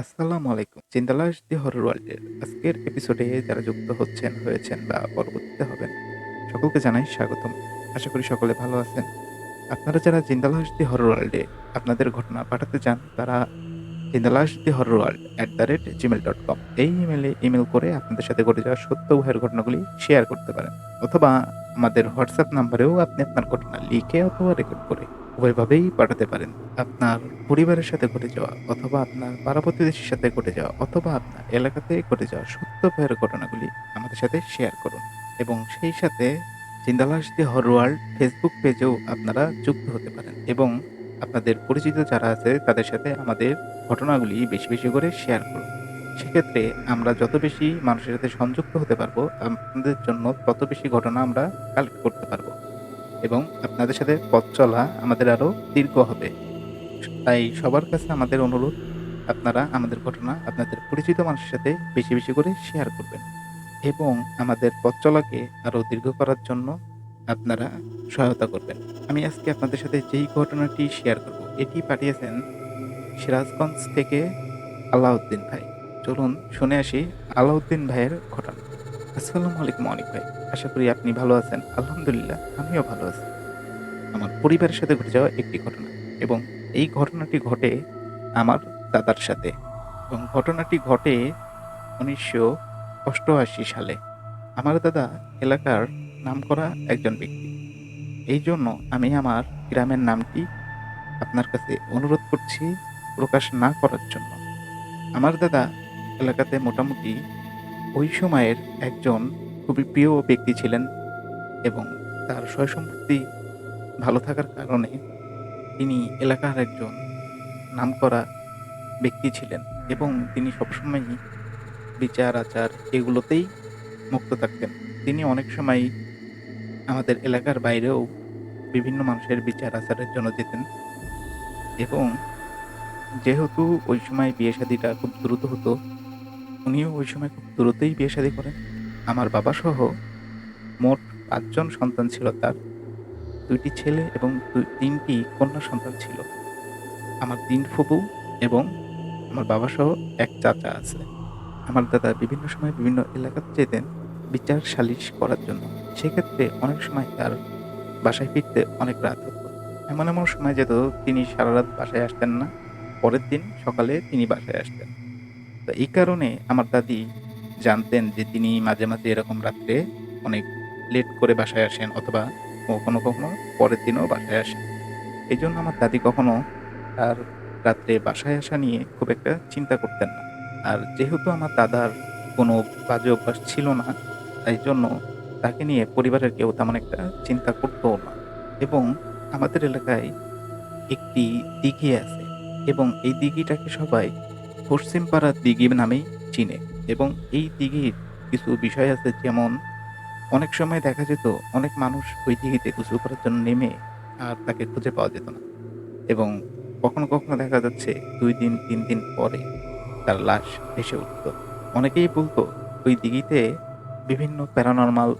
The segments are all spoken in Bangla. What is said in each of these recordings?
আসসালামু আলাইকুম। চিন্তালাস দি হরর ওয়ার্ল্ডের আজকের এপিসোডে যারা যুক্ত হয়েছেন বা পরবর্তীতে হবেন, সকলকে জানাই স্বাগতম। আশা করি সকলে ভালো আছেন। আপনারা যারা চিন্তালাস দি হরর ওয়ার্ল্ডে আপনাদের ঘটনা পাঠাতে চান, তারা চিন্তালাস দি হরর ওয়ার্ল্ড @gmail.com এই ইমেল করে আপনাদের সাথে ঘটে যাওয়া সত্য ভয়ের ঘটনাগুলি শেয়ার করতে পারেন। অথবা আমাদের হোয়াটসঅ্যাপ নাম্বারেও আপনি আপনার ঘটনা লিখে অথবা রেকর্ড করে উভয়ভাবেই পাঠাতে পারেন। আপনার পরিবারের সাথে ঘটে যাওয়া অথবা আপনার পাড়া প্রতিবেশীর সাথে ঘটে যাওয়া অথবা আপনার এলাকাতে ঘটে যাওয়া সত্য ভয়ের ঘটনাগুলি আমাদের সাথে শেয়ার করুন। এবং সেই সাথে চিন্তালাস দি হরর ওয়ার্ল্ড ফেসবুক পেজেও আপনারা যুক্ত হতে পারেন এবং আপনাদের পরিচিত যারা আছে তাদের সাথে আমাদের ঘটনাগুলি বেশি বেশি করে শেয়ার করুন। সেক্ষেত্রে আমরা যত বেশি মানুষের সাথে সংযুক্ত হতে পারবো, আপনাদের জন্য তত বেশি ঘটনা আমরা কালেক্ট করতে পারবো এবং আপনাদের সাথে পথ চলা আমাদের আরো দীর্ঘ হবে। তাই সবার কাছে আমাদের অনুরোধ, আপনারা আমাদের ঘটনা আপনাদের পরিচিত মানুষের সাথে বেশি বেশি করে শেয়ার করবেন এবং আমাদের পথ চলাকে আরো দীর্ঘ করার জন্য আপনারা সহায়তা করবেন। আমি আজকে আপনাদের সাথে যেই ঘটনাটি শেয়ার করব, এটি পাঠিয়েছেন সিরাজগঞ্জ থেকে আলাউদ্দিন ভাই। চলুন শুনে আসি আলাউদ্দিন ভাইয়ের ঘটনা। আসসালামু আলাইকুম অনিক ভাই, আশা করি আপনি ভালো আছেন। আলহামদুলিল্লাহ, আমিও ভালো আছি। আমার পরিবারের সাথে ঘটে যাওয়া একটি ঘটনা এবং এই ঘটনাটি ঘটে আমার দাদার সাথে এবং ঘটনাটি ঘটে 1988 সালে। আমার দাদা এলাকার নামকরা একজন ব্যক্তি। এই জন্য আমি আমার গ্রামের নামটি আপনার কাছে অনুরোধ করছি প্রকাশ না করার জন্য। আমার দাদা এলাকাতে মোটামুটি ওই সময়ের একজন খুবই প্রিয় ব্যক্তি ছিলেন এবং তার সয় সম্পত্তি ভালো থাকার কারণে তিনি এলাকার একজন নামকরা ব্যক্তি ছিলেন এবং তিনি সবসময়ই বিচার আচার এগুলোতেই মুক্ত থাকতেন। তিনি অনেক সময় আমাদের এলাকার বাইরেও বিভিন্ন মানুষের বিচার আচারের জন্য যেতেন এবং যেহেতু ওই সময় বিয়ে শাদিটা খুব দ্রুত হতো, উনিও ওই সময় খুব দ্রুতই বিয়ে শাদী করেন। আমার বাবা সহ মোট ৫ জন সন্তান ছিল তার। ২ টি ছেলে এবং ৩ টি কন্যা সন্তান ছিল। আমার ৩ ফুপু এবং আমার বাবাসহ এক চাচা আছে। আমার দাদা বিভিন্ন সময় বিভিন্ন এলাকাতে যেতেন বিচার সালিশ করার জন্য। সেক্ষেত্রে অনেক সময় তার বাসায় ফিরতে অনেক রাত হতো। এমন এমন সময় যেত তিনি সারারাত বাসায় আসতেন না। পরের দিন সকালে তিনি বাসায় আসতেন। তো এই কারণে আমার দাদি জানতেন যে তিনি মাঝে মাঝে এরকম রাত্রে অনেক লেট করে বাসায় আসেন অথবা কখনো কখনো পরের দিনও বাসায় আসেন। এইজন্য আমার দাদি কখনো তার রাত্রে বাসায় আসা নিয়ে খুব একটা চিন্তা করতেন না। আর যেহেতু আমার দাদার কোনো বাজে অভ্যাস ছিল না, তাই জন্য তাকে নিয়ে পরিবারের কেউ তেমন একটা চিন্তা করতও না। এবং আমাদের এলাকায় একটি দিঘি আছে এবং এই দিঘিটাকে সবাই পশ্চিম পাড়ার দিঘি নামেই চিনে এবং এই দিঘির কিছু বিষয় আছে, যেমন অনেক সময় দেখা যেত অনেক মানুষ ওই দিঘিতে গোসল করার জন্য নেমে আর তাকে খুঁজে পাওয়া যেত না এবং কখনো কখনো দেখা যাচ্ছে ২ দিন ৩ দিন পরে তার লাশ ভেসে উঠত। অনেকেই বলতো ওই দিঘিতে বিভিন্ন প্যারানরমাল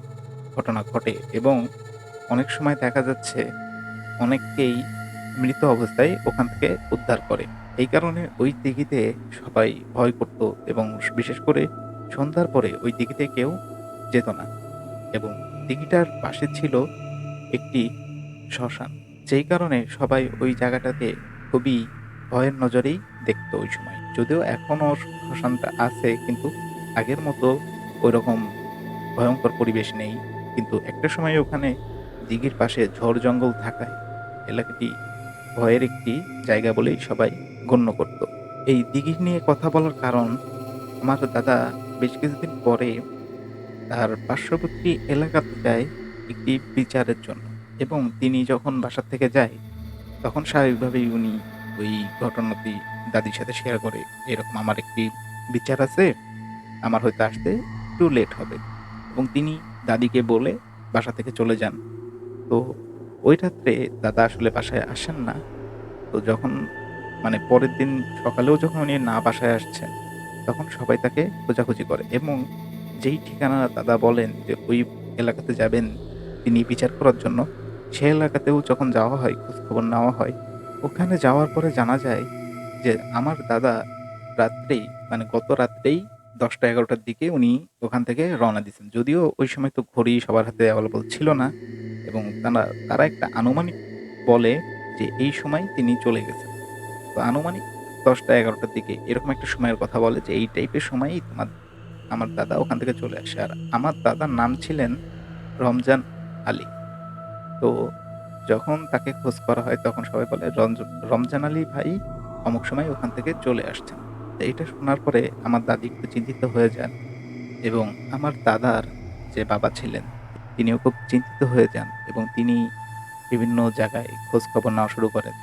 ঘটনা ঘটে এবং অনেক সময় দেখা যাচ্ছে অনেককেই মৃত অবস্থায় ওখান থেকে উদ্ধার করে। এই কারণে ওই দিঘিতে সবাই ভয় করত এবং বিশেষ করে সন্ধ্যার পরে ওই দিঘিতে কেউ যেত না এবং দিঘিটার পাশে ছিল একটি শ্মশান। যেই কারণে সবাই ওই জায়গাটাতে খুবই ভয়ের নজরেই দেখতো ওই সময়। যদিও এখনো শ্মশানটা আছে, কিন্তু আগের মতো ওইরকম ভয়ংকর পরিবেশ নেই। কিন্তু একটা সময় ওখানে দিঘির পাশে ঝড় জঙ্গল থাকায় এলাকাটি ভয়ের একটি জায়গা বলেই সবাই গণ্য করত। এই দিঘি নিয়ে কথা বলার কারণ, আমার দাদা বেশ কিছুদিন পরে তার পার্শ্ববর্তী এলাকাতে যায় একটি বিচারের জন্য এবং তিনি যখন বাসা থেকে যায় তখন স্বাভাবিকভাবেই উনি ওই ঘটনাটি দাদির সাথে শেয়ার করে, এরকম আমার একটি বিচার আছে, আমার হয়তো আসতে একটু লেট হবে এবং তিনি দাদিকে বলে বাসা থেকে চলে যান। তো ওই রাত্রে দাদা আসলে বাসায় আসেন না। তো যখন মানে পরের দিন সকালেও যখন উনি না বাসায় আসছেন, তখন সবাই তাকে খোঁজাখুঁজি করে এবং যেই ঠিকানা দাদা বলেন যে ওই এলাকাতে যাবেন তিনি বিচার করার জন্য, সে এলাকাতেও যখন যাওয়া হয়, খোঁজখবর নেওয়া হয়, ওখানে যাওয়ার পরে জানা যায় যে আমার দাদা রাত্রেই মানে গত রাত্রেই ১০টা-১১টার দিকে উনি ওখান থেকে রওনা দিয়েছেন। যদিও ওই সময় তো ঘড়ি সবার হাতে অ্যাভেলেবল ছিল না এবং তারা একটা আনুমানিক বলে যে এই সময় তিনি চলে গেছেন। তো আনুমানিক ১০টা-১১টার দিকে এরকম একটা সময়ের কথা বলে যে এই টাইপের সময়েই আমার দাদা ওখান থেকে চলে আসে। আর আমার দাদার নাম ছিলেন রমজান আলী। তো যখন তাকে খোঁজ করা হয় তখন সবাই বলে রমজান আলী ভাই অমুক সময় ওখান থেকে চলে আসছেন। তো এটা শোনার পরে আমার দাদি একটু চিন্তিত হয়ে যান এবং আমার দাদার যে বাবা ছিলেন তিনিও খুব চিন্তিত হয়ে যান এবং তিনি বিভিন্ন জায়গায় খোঁজ খবর নেওয়া শুরু করেন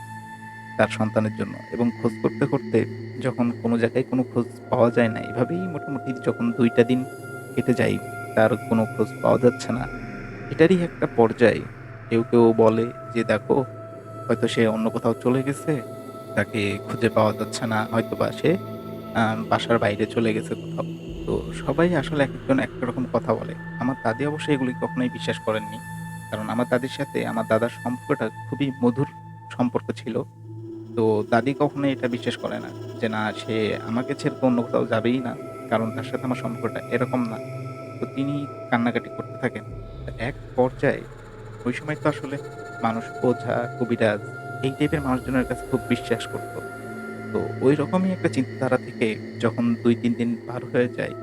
তার সন্তানের জন্য এবং খোঁজ করতে করতে যখন কোনো জায়গায় কোনো খোঁজ পাওয়া যায় না, এভাবেই মোটামুটি যখন ২টা দিন কেটে যায়, তার কোনো খোঁজ পাওয়া যাচ্ছে না। এটারই একটা পর্যায়ে কেউ বলে যে, "দেখো, হয়তো সে অন্য কোথাও চলে গেছে, তাকে খুঁজে পাওয়া যাচ্ছে না। হয়তোবা সে বাসার বাইরে চলে গেছে কোথাও।" তো সবাই আসলে একেকজন একটা রকম কথা বলে। আমার দাদি অবশ্য এগুলি কখনোই বিশ্বাস করেননি। কারণ আমার দাদির সাথে আমার দাদার সম্পর্কটা খুবই মধুর সম্পর্ক ছিল। তো দাদি কখনোই এটা বিশ্বাস করে না যে না সে আমাকে ছেড়ে তো অন্য কোথাও যাবেই না। কারণ তার সাথে আমার সম্পর্কটা এরকম না। তো তিনি কান্নাকাটি করতে থাকেন। তো এক পর্যায়ে ওই সময় তো আসলে মানুষ ওঝা, কবিরাজ এই টাইপের মানুষজনের কাছে খুব বিশ্বাস করত। তো ঐরকমই একটা চিন্তাধারা থেকে যখন ২-৩ দিন পার হয়ে যায়,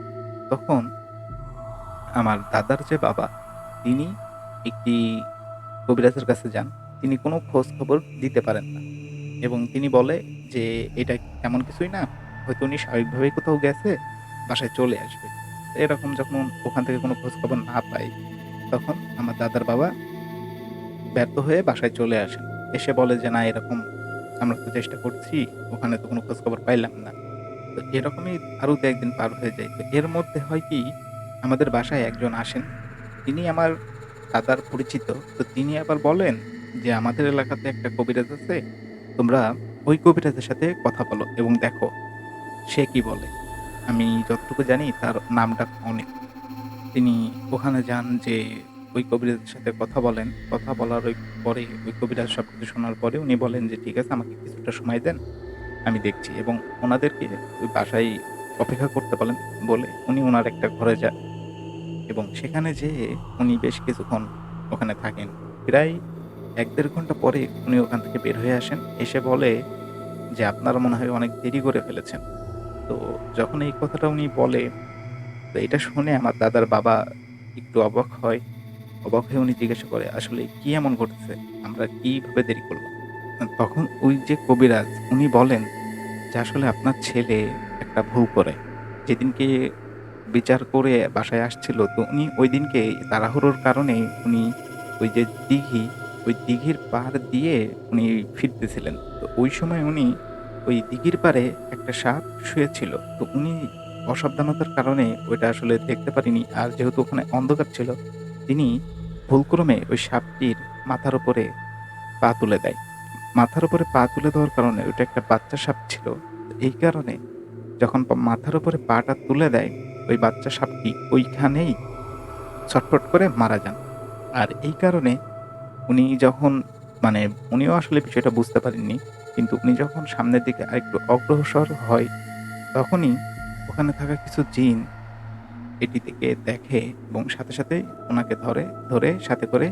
তখন আমার দাদার যে বাবা, তিনি একটি কবিরাজের কাছে যান। তিনি কোনো খোঁজ খবর দিতে পারেন না। এবং তিনি বলে যে, "এটা তেমন কিছুই না। হয়তো উনি স্বাভাবিকভাবেই কোথাও গেছে, বাসায় চলে আসবে।" এরকম যখন ওখান থেকে কোনো খোঁজখবর না পায়, তখন আমার দাদার বাবা ব্যর্থ হয়ে বাসায় চলে আসেন। এসে বলে যে, "না এরকম আমরা তো চেষ্টা করছি, ওখানে তো কোনো খোঁজখবর পাইলাম না।" তো এরকমই আরো ২-১ দিন পার হয়ে যায়। তো এর মধ্যে হয় কি, আমাদের বাসায় একজন আসেন। তিনি আমার দাদার পরিচিত। তো তিনি আবার বলেন যে, "আমাদের এলাকাতে একটা কবিরাজ আছে। তোমরা ওই কবিরাজের সাথে কথা বলো এবং দেখো সে কি বলে।" আমি যতটুকু জানি তার নামটা অনিক। তিনি ওখানে যান যে ওই কবিরাজের সাথে কথা বলেন। কথা বলার পরে ওই কবিরাজ সবকিছু শোনার পরে উনি বলেন যে, "ঠিক আছে আমাকে কিছুটা সময় দেন। আমি দেখছি" এবং ওনাদেরকে ওই বাসায় অপেক্ষা করতে বলেন বলে উনি উনার একটা ঘরে যান এবং সেখানে যেয়ে উনি বেশ কিছুক্ষণ ওখানে থাকেন। প্রায় ১-১.৫ ঘন্টা পরে উনি ওখান থেকে বের হয়ে আসেন। এসে বলে যে, "আপনারা মনে হয় অনেক দেরি করে ফেলেছেন।" তো যখন এই কথাটা উনি বলে, তো এটা শুনে আমার দাদার বাবা একটু অবাক হয়। অবাক হয়ে উনি জিজ্ঞাসা করে, "আসলে কি এমন ঘটেছে? আমরা কিভাবে দেরি করলাম?" তখন ওই যে কবিরাজ উনি বলেন যে, "আসলে আপনার ছেলে একটা ভুল করে। যেদিনকে বিচার করে বাসায় আসছিল, তো উনি ঐদিনকে তাড়াহুড়োর কারণে উনি ওই যে দিঘি, ওই দিঘির পাড় দিয়ে উনি ফিরতেছিলেন। তো ওই সময় উনি ওই দিঘির পাড়ে একটা সাপ শুয়েছিল। তো উনি অসাবধানতার কারণে ওইটা আসলে দেখতে পারেনি। আর যেহেতু ওখানে অন্ধকার ছিল, তিনি ভুলক্রমে ওই সাপটির মাথার উপরে পা তুলে দেয়। মাথার উপরে পা তুলে দেওয়ার কারণে ওইটা একটা বাচ্চা সাপ ছিল। এই কারণে যখন মাথার উপরে পাটা তুলে দেয়, ওই বাচ্চা সাপটি ওইখানেই ছটফট করে মারা যান। আর এই কারণে উনি যখন মানে উনিও আসলে বিষয়টা বুঝতে পারেননি। কিন্তু উনি যখন সামনের দিকে আরেকটু অগ্রসর হয়, তখনই ওখানে থাকা কিছু জিন এটিকে দেখে এবং সাথে সাথেই উনাকে ধরে সাথে করে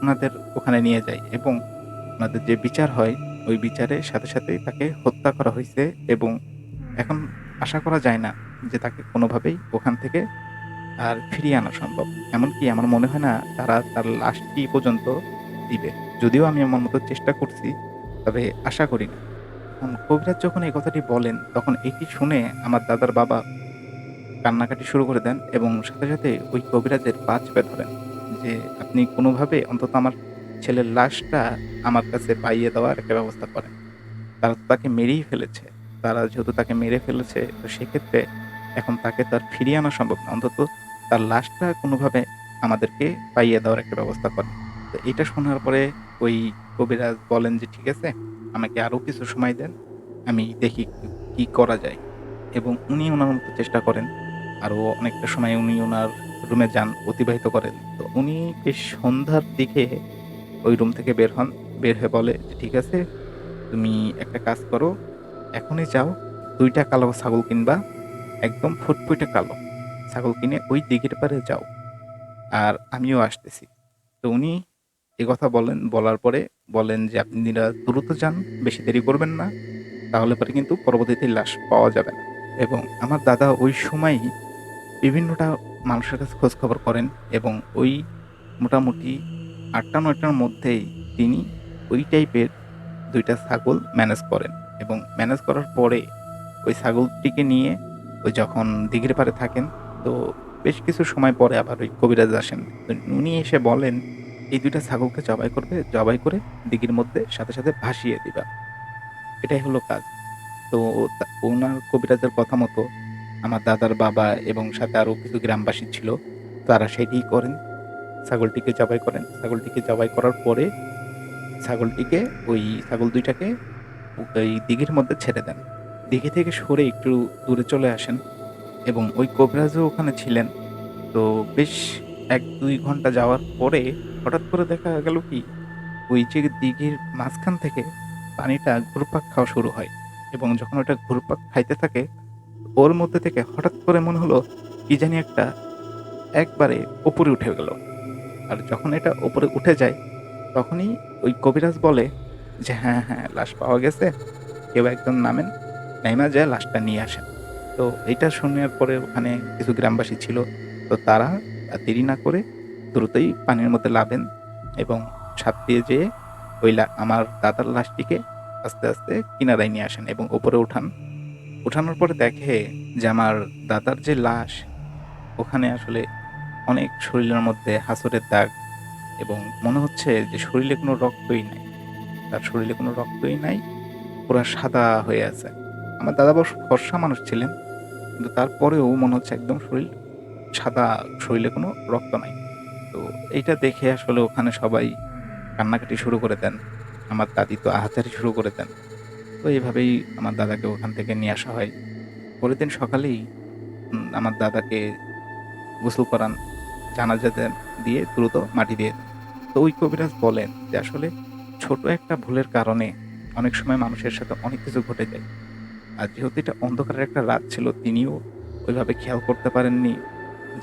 উনাদের ওখানে নিয়ে যায় এবং উনাদের যে বিচার হয়, ওই বিচারের সাথে সাথেই তাকে হত্যা করা হইছে এবং এখন আশা করা যায় না যে তাকে কোনোভাবেই ওখান থেকে আর ফিরিয়ে আনা সম্ভব। এমনকি আমার মনে হয় না তারা তার লাশটি পর্যন্ত দিবে। যদিও আমি আমার মতো চেষ্টা করছি, তবে আশা করি না। এখন কবিরাজ যখন এই কথাটি বলেন, তখন এটি শুনে আমার দাদার বাবা কান্নাকাটি শুরু করে দেন এবং সাথে সাথে ওই কবিরাজের পা চেপে ধরেন যে, "আপনি কোনোভাবে অন্তত আমার ছেলের লাশটা আমার কাছে পাইয়ে দেওয়ার একটা ব্যবস্থা করেন।" তারা তো তাকে মেরেই ফেলেছে। তারা যেহেতু তাকে মেরে ফেলেছে, তো সেক্ষেত্রে এখন তাকে তো আর ফিরিয়ে আনা সম্ভব না। অন্তত তার লাশটা কোনোভাবে আমাদেরকে পাইয়ে দেওয়ার একটা ব্যবস্থা করেন। তো এটা শোনার পরে ওই কবিরাজ বলেন যে, "ঠিক আছে, আমাকে আরো কিছু সময় দেন। আমি দেখি কি করা যায়।" এবং উনি উনার মতো চেষ্টা করেন। আরো অনেকটা সময় উনি উনার রুমে যান, অতিবাহিত করেন। তো উনি বেশ সন্ধ্যার দিকে ওই রুম থেকে বের হন। বের হয়ে বলে যে, "ঠিক আছে, তুমি একটা কাজ করো, এখনই যাও, 2টা কালো ছাগল কিনবা, একদম ফুটফুটে কালো ছাগল কিনে ওই দিঘির পাড়ে যাও, আর আমিও আসতেছি। তো উনি এ কথা বলেন, বলার পরে বলেন যে আপনারা দ্রুত যান, বেশি দেরি করবেন না, তাহলে পরে কিন্তু পরবর্তীতে লাশ পাওয়া যাবে না। এবং আমার দাদা ওই সময়ই বিভিন্নটা মানুষের কাছে খোঁজ খবর করেন, এবং ওই মোটামুটি 8টা-9টার মধ্যেই তিনি ওই টাইপের 2টা ছাগল ম্যানেজ করেন। এবং ম্যানেজ করার পরে ওই ছাগলটিকে নিয়ে ওই যখন দিঘির পাড়ে থাকেন, তো বেশ কিছু সময় পরে আবার ওই কবিরাজ আসেন। তো উনি এসে বলেন, এই 2টা ছাগলকে জবাই করবে, জবাই করে দিঘির মধ্যে সাথে সাথে ভাসিয়ে দিবা, এটাই হলো কাজ। তো ওনার কবিরাজের কথা মতো আমার দাদার বাবা এবং সাথে আরো কিছু গ্রামবাসী ছিল, তারা সেটিই করেন। ছাগলটিকে জবাই করেন। ছাগলটিকে জবাই করার পরে ছাগলটিকে ওই ছাগল 2টাকে ওই দিঘির মধ্যে ছেড়ে দেন। দিঘি থেকে সরে একটু দূরে চলে আসেন, এবং ওই কবিরাজও ওখানে ছিলেন। তো বেশ 1-2 ঘন্টা যাওয়ার পরে হঠাৎ করে দেখা গেল কি, ওই যে দিঘির মাঝখান থেকে পানিটা ঘুরপাক খাওয়া শুরু হয়, এবং যখন ওটা ঘুরপাক খাইতে থাকে, ওর মধ্যে থেকে হঠাৎ করে মনে হলো কি জানি একটা একবারে উপরে উঠে গেল। আর যখন এটা উপরে উঠে যায়, তখনই ওই কবিরাজ বলে যে, "হ্যাঁ, হ্যাঁ, লাশ পাওয়া গেছে। কেউ একজন নামেন, নাইমা যেয়ে লাশটা নিয়ে আসেন।" তো এইটা শোনার পরে ওখানে কিছু গ্রামবাসী ছিল। তো তারা আর দেরি না করে দ্রুতই পানির মধ্যে নামেন, এবং ঝাঁপ দিয়ে যেয়ে ওই আমার দাদার লাশটিকে আস্তে, আস্তে কিনারায় নিয়ে আসেন এবং উপরে উঠান। উঠানোর পরে দেখে যে আমার দাদার যে লাশ, ওখানে আসলে অনেক শরীরের মধ্যে হাঁচড়ের দাগ, এবং মনে হচ্ছে যে শরীরে কোনো রক্তই নাই। তার শরীরে কোনো রক্তই নাই, পুরা সাদা হয়ে আছে। আমার দাদা অবশ্য ফর্সা মানুষ ছিলেন, কিন্তু তারপরেও মনে হচ্ছে একদম শরীর সাদা, শরীরে কোনো রক্ত নাই। তো এইটা দেখে আসলে ওখানে সবাই কান্নাকাটি শুরু করে দেন। আমার দাদি তো আহাজারি শুরু করে দেন। তো এভাবেই আমার দাদাকে ওখান থেকে নিয়ে আসা হয়। পরের দিন সকালেই আমার দাদাকে গোসল করান, জানাজা দেন, দিয়ে দ্রুত মাটি দিয়ে দেন। তো ওই কবিরাজ বলেন যে আসলে ছোট একটা ভুলের কারণে অনেক সময় মানুষের সাথে অনেক কিছু ঘটে যায়। আর যেহেতু এটা অন্ধকারের একটা রাত ছিল, তিনিও ওইভাবে খেয়াল করতে পারেননি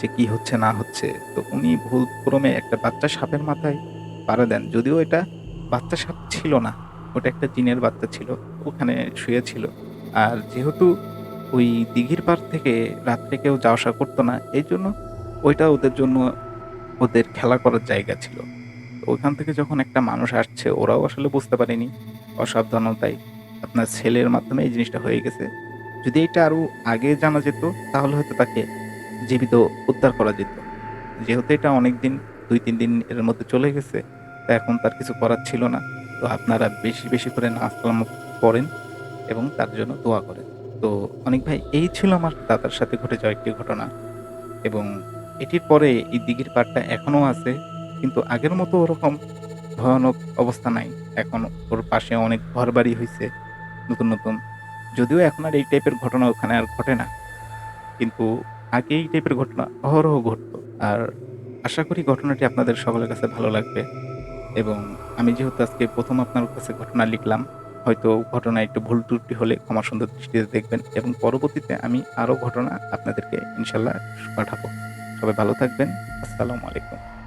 যে কি হচ্ছে না হচ্ছে। তো উনি ভুলক্রমে একটা বাচ্চা সাপের মাথায় পাড়া দেন। যদিও এটা বাচ্চা সাপ ছিল না, ওটা একটা জিনের বাচ্চা ছিল। ওখানে শুয়ে ছিল। আর যেহেতু ওই দিঘির পাড় থেকে রাত্রে কেউ যাওয়া আসা করতো না, এইজন্য ওইটা ওদের জন্য ওদের খেলা করার জায়গা ছিল। তো ওইখান থেকে যখন একটা মানুষ আসছে, ওরাও আসলে বুঝতে পারেনি, অসাবধানতায় আপনার ছেলের মাধ্যমে এই জিনিসটা হয়ে গেছে। যদি এটা আরো আগে জানা যেত, তাহলে হয়তো তাকে জীবিত উদ্ধার করা যেত। যেহেতু এটা অনেকদিন, 2-3 দিন এর মধ্যে চলে গেছে, তো এখন তার কিছু করার ছিল না। তো আপনারা বেশি, বেশি করে নামাজ কালাম পড়েন এবং তার জন্য দোয়া করেন। তো অনিক ভাই, এই ছিল আমার দাদার সাথে ঘটে যাওয়া একটি ঘটনা, এবং এটির পরে এই দিঘির পাড়টা এখনো আছে। কিন্তু আগের মতো ওরকম ভয়ানক অবস্থা নাই। এখন ওর পাশে অনেক ঘরবাড়ি হইছে নতুন, নতুন। যদিও এখন আর এই টাইপের ঘটনা ওখানে আর ঘটে না। কিন্তু আগে এই টাইপের ঘটনা অহরহ ঘটতো। আর আশা করি ঘটনাটি আপনাদের সকলের কাছে ভালো লাগবে। এবং আমি যেহেতু আজকে ১ম আপনার কাছে ঘটনা লিখলাম, হয়তো ঘটনায় একটু ভুল ত্রুটি হলে ক্ষমা সুন্দর দৃষ্টিতে দেখবেন, এবং পরবর্তীতে আমি আরো ঘটনা আপনাদেরকে ইনশাআল্লাহ পাঠাবো। সবাই ভালো থাকবেন। আসসালামু আলাইকুম।